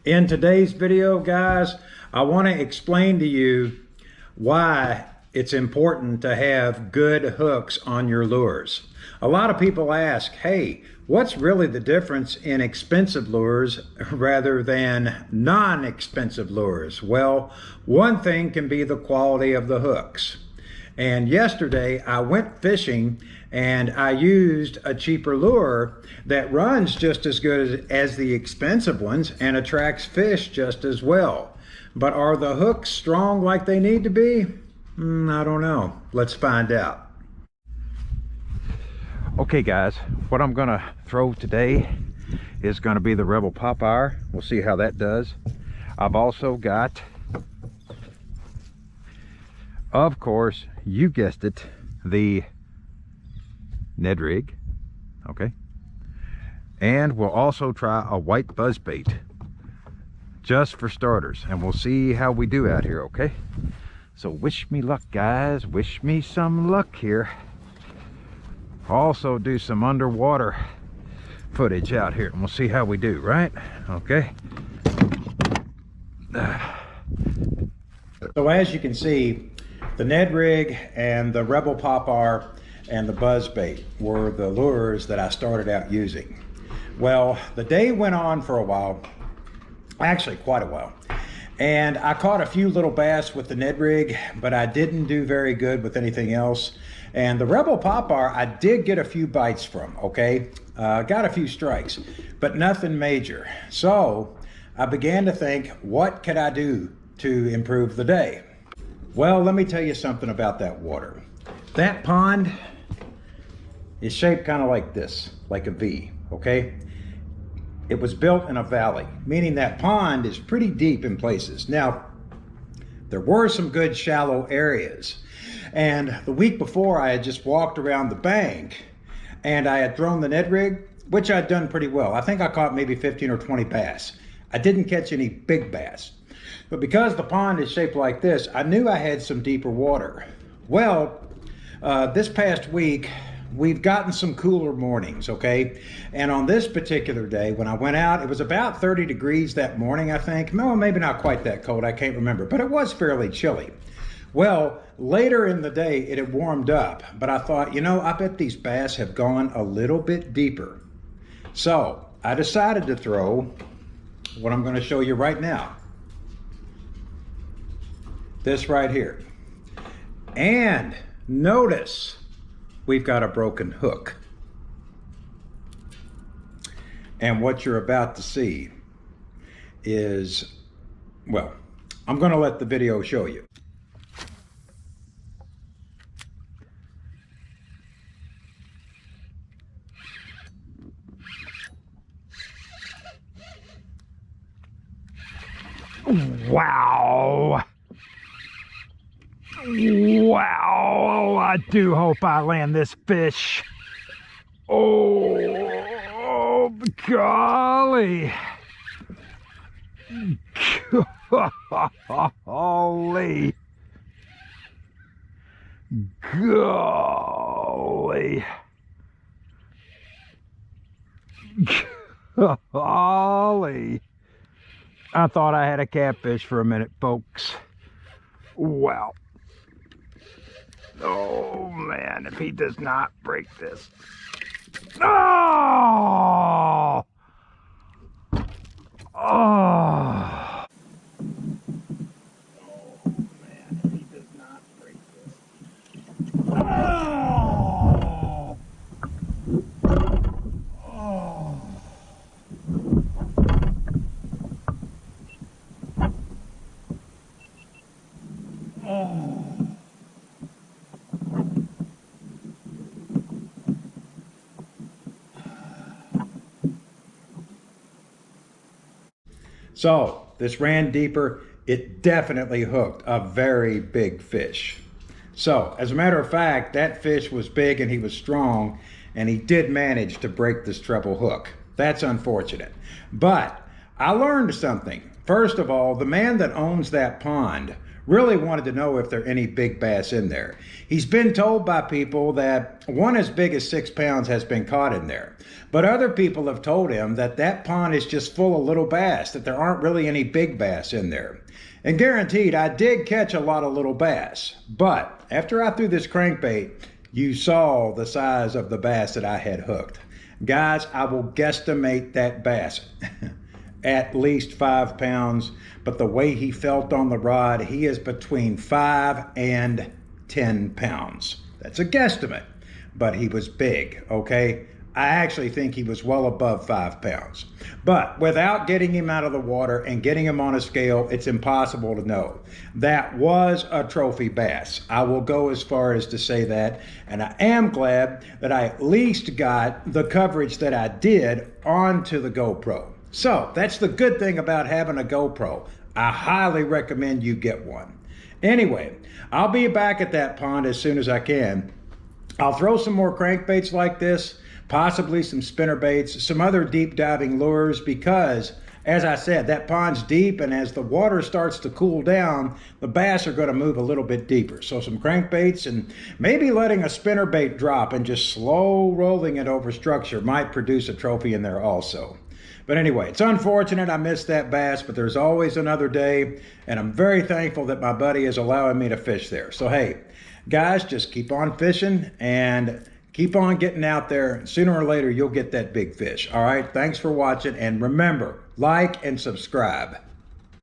In today's video, guys, I want to explain to you why it's important to have good hooks on your lures. A lot of people ask, hey, what's really the difference in expensive lures rather than non-expensive lures? Well, one thing can be the quality of the hooks. And yesterday I went fishing and I used a cheaper lure that runs just as good as the expensive ones and attracts fish just as well. But are the hooks strong like they need to be? I don't know. Let's find out. Okay guys, what I'm gonna throw today is gonna be the Rebel Popeye. We'll see how that does. I've also got, of course, you guessed it, the Ned rig. Okay, and we'll also try a white buzzbait just for starters, and we'll see how we do out here. Okay, so wish me luck, guys. Wish me some luck here. Also do some underwater footage out here and we'll see how we do, right? Okay. So as you can see, the Ned rig and the Rebel Popeye and the buzzbait were the lures that I started out using. Well, the day went on for a while, actually quite a while, and I caught a few little bass with the Ned rig, but I didn't do very good with anything else. And the Rebel Popeye, I did get a few bites from, okay? Got a few strikes, but nothing major. So I began to think, what could I do to improve the day? Well, let me tell you something about that water. That pond is shaped kind of like this, like a V, okay? It was built in a valley, meaning that pond is pretty deep in places. Now, there were some good shallow areas. And the week before, I had just walked around the bank and I had thrown the Ned rig, which I'd done pretty well. I think I caught maybe 15 or 20 bass. I didn't catch any big bass. But because the pond is shaped like this, I knew I had some deeper water. Well, this past week, we've gotten some cooler mornings, okay? And on this particular day, when I went out, it was about 30 degrees that morning, I think. No, maybe not quite that cold, I can't remember, but it was fairly chilly. Well, later in the day, it had warmed up, but I thought, you know, I bet these bass have gone a little bit deeper. So I decided to throw what I'm going to show you right now. This right here. And notice we've got a broken hook. And what you're about to see is, well, I'm going to let the video show you. Wow. Wow. I do hope I land this fish. Oh, golly. Golly. Golly. Golly. I thought I had a catfish for a minute, folks. Wow. Oh, man, if he does not break this. Oh! Oh! Oh, man, if he does not break this. Oh! Oh! Oh. So this ran deeper. It definitely hooked a very big fish. So as a matter of fact, that fish was big and he was strong, and he did manage to break this treble hook. That's unfortunate. But I learned something. First of all, the man that owns that pond really wanted to know if there are any big bass in there. He's been told by people that one as big as 6 pounds has been caught in there. But other people have told him that that pond is just full of little bass, that there aren't really any big bass in there. And guaranteed, I did catch a lot of little bass. But after I threw this crankbait, you saw the size of the bass that I had hooked. Guys, I will guesstimate that bass at least 5 pounds, but the way he felt on the rod, he is between 5 and 10 pounds. That's a guesstimate, but he was big, okay? I actually think he was well above 5 pounds. But without getting him out of the water and getting him on a scale, it's impossible to know. That was a trophy bass. I will go as far as to say that, and I am glad that I at least got the coverage that I did onto the GoPro. So that's the good thing about having a GoPro. I highly recommend you get one. Anyway, I'll be back at that pond as soon as I can. I'll throw some more crankbaits like this, possibly some spinner baits, some other deep diving lures, because as I said, that pond's deep, and as the water starts to cool down, the bass are going to move a little bit deeper. So some crankbaits and maybe letting a spinner bait drop and just slow rolling it over structure might produce a trophy in there also. But anyway, it's unfortunate I missed that bass, but there's always another day, and I'm very thankful that my buddy is allowing me to fish there. So hey, guys, just keep on fishing and keep on getting out there. Sooner or later, you'll get that big fish. All right, thanks for watching, and remember, like and subscribe.